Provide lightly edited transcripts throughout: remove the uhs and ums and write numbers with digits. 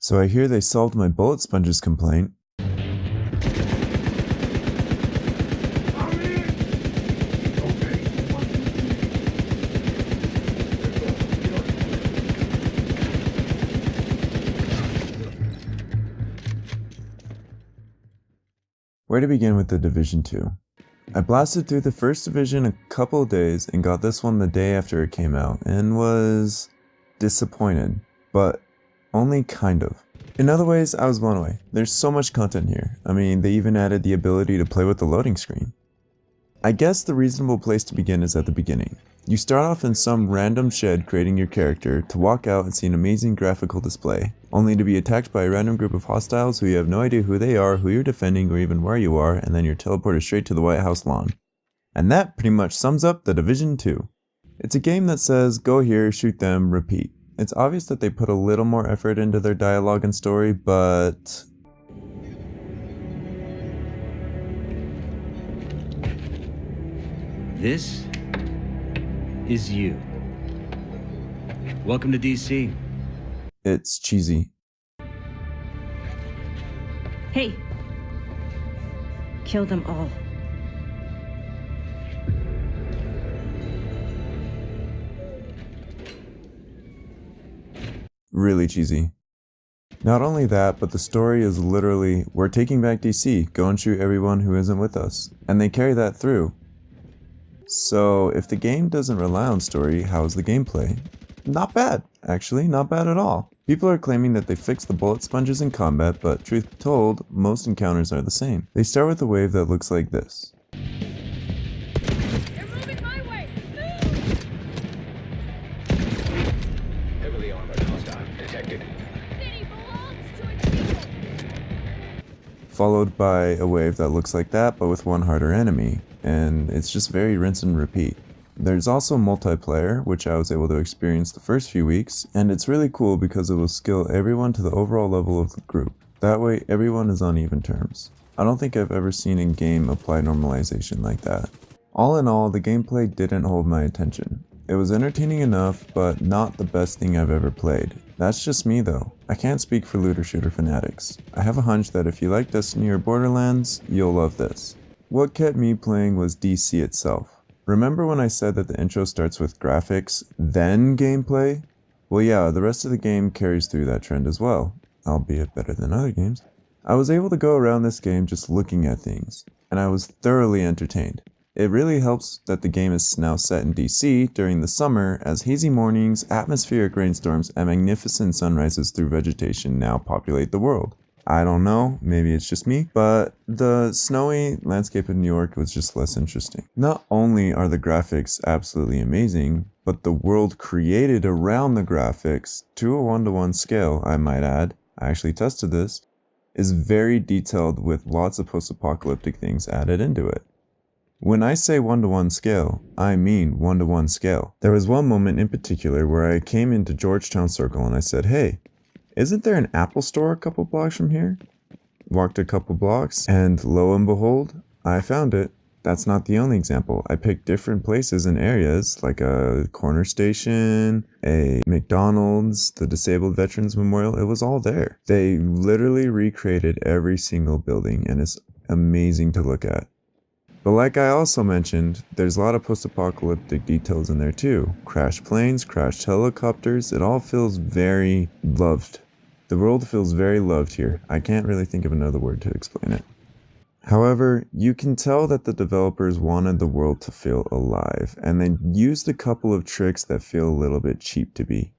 So I hear they solved my bullet sponges complaint. Where to begin with the Division 2? I blasted through the first Division a couple of days and got this one the day after it came out and was disappointed, but only kind of. In other ways, I was blown away. There's so much content here. I mean, they even added the ability to play with the loading screen. I guess the reasonable place to begin is at the beginning. You start off in some random shed creating your character to walk out and see an amazing graphical display, only to be attacked by a random group of hostiles who you have no idea who they are, who you're defending, or even where you are, and then you're teleported straight to the White House lawn. And that pretty much sums up the Division 2. It's a game that says, go here, shoot them, repeat. It's obvious that they put a little more effort into their dialogue and story, but this is you. Welcome to DC. it's cheesy. Hey! Kill them all. Really cheesy. Not only that, but the story is literally, we're taking back DC, go and shoot everyone who isn't with us. And they carry that through. So if the game doesn't rely on story, how's the gameplay? Not bad, actually, not bad at all. People are claiming that they fixed the bullet sponges in combat, but truth be told, most encounters are the same. They start with a wave that looks like this. They're moving my way! Move! Heavily armored hostile detected. City belongs to its people! Followed by a wave that looks like that, but with one harder enemy. And it's just very rinse and repeat. There's also multiplayer, which I was able to experience the first few weeks, and it's really cool because it will skill everyone to the overall level of the group. That way, everyone is on even terms. I don't think I've ever seen a game apply normalization like that. All in all, the gameplay didn't hold my attention. It was entertaining enough, but not the best thing I've ever played. That's just me though. I can't speak for looter shooter fanatics. I have a hunch that if you like Destiny or Borderlands, you'll love this. What kept me playing was DC itself. Remember when I said that the intro starts with graphics, then gameplay? Well yeah, the rest of the game carries through that trend as well, albeit better than other games. I was able to go around this game just looking at things, and I was thoroughly entertained. It really helps that the game is now set in DC during the summer, as hazy mornings, atmospheric rainstorms, and magnificent sunrises through vegetation now populate the world. I don't know, maybe it's just me, but the snowy landscape of New York was just less interesting. Not only are the graphics absolutely amazing, but the world created around the graphics, to a 1-to-1 scale, I might add, I actually tested this, is very detailed with lots of post-apocalyptic things added into it. When I say 1-to-1 scale, I mean 1-to-1 scale. There was one moment in particular where I came into Georgetown Circle and I said, hey, isn't there an Apple store a couple blocks from here? Walked a couple blocks, and lo and behold, I found it. That's not the only example. I picked different places and areas, like a corner station, a McDonald's, the Disabled Veterans Memorial. It was all there. They literally recreated every single building, and it's amazing to look at. But like I also mentioned, there's a lot of post-apocalyptic details in there too. Crashed planes, crashed helicopters, it all feels very loved. The world feels very loved here. I can't really think of another word to explain it. However, you can tell that the developers wanted the world to feel alive, and they used a couple of tricks that feel a little bit cheap to be.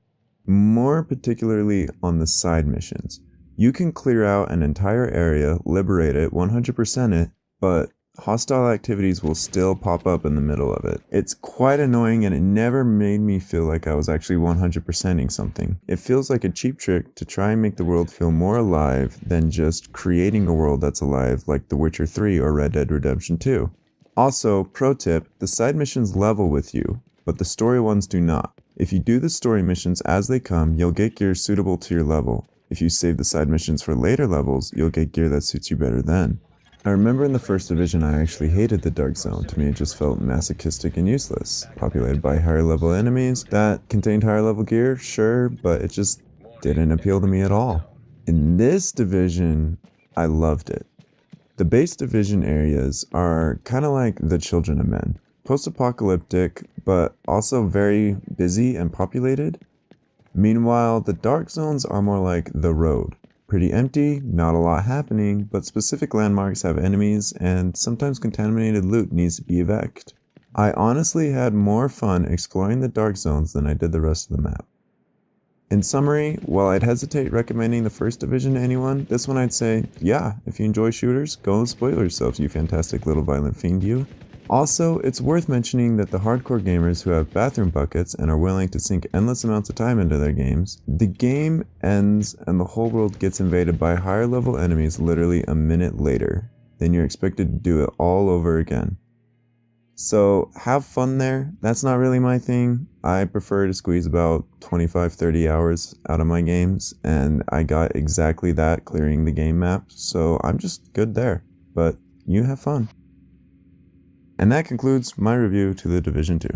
More particularly on the side missions. You can clear out an entire area, liberate it, 100% it, but hostile activities will still pop up in the middle of it. It's quite annoying, and it never made me feel like I was actually 100%ing something. It feels like a cheap trick to try and make the world feel more alive than just creating a world that's alive like The Witcher 3 or Red Dead Redemption 2. Also, pro tip, the side missions level with you, but the story ones do not. If you do the story missions as they come, you'll get gear suitable to your level. If you save the side missions for later levels, you'll get gear that suits you better then. I remember in the first Division I actually hated the Dark Zone. To me it just felt masochistic and useless. Populated by higher level enemies that contained higher level gear, sure, but it just didn't appeal to me at all. In this division, I loved it. The base division areas are kind of like the Children of Men, post-apocalyptic, but also very busy and populated. Meanwhile, the dark zones are more like the road. Pretty empty, not a lot happening, but specific landmarks have enemies, and sometimes contaminated loot needs to be evac'd. I honestly had more fun exploring the dark zones than I did the rest of the map. In summary, while I'd hesitate recommending the first division to anyone, this one I'd say, yeah, if you enjoy shooters, go and spoil yourselves, you fantastic little violent fiend you. Also, it's worth mentioning that the hardcore gamers who have bathroom buckets and are willing to sink endless amounts of time into their games, the game ends and the whole world gets invaded by higher level enemies literally a minute later. Then you're expected to do it all over again. So have fun there. That's not really my thing. I prefer to squeeze about 25-30 hours out of my games, and I got exactly that clearing the game map, so I'm just good there. But you have fun. And that concludes my review to The Division 2.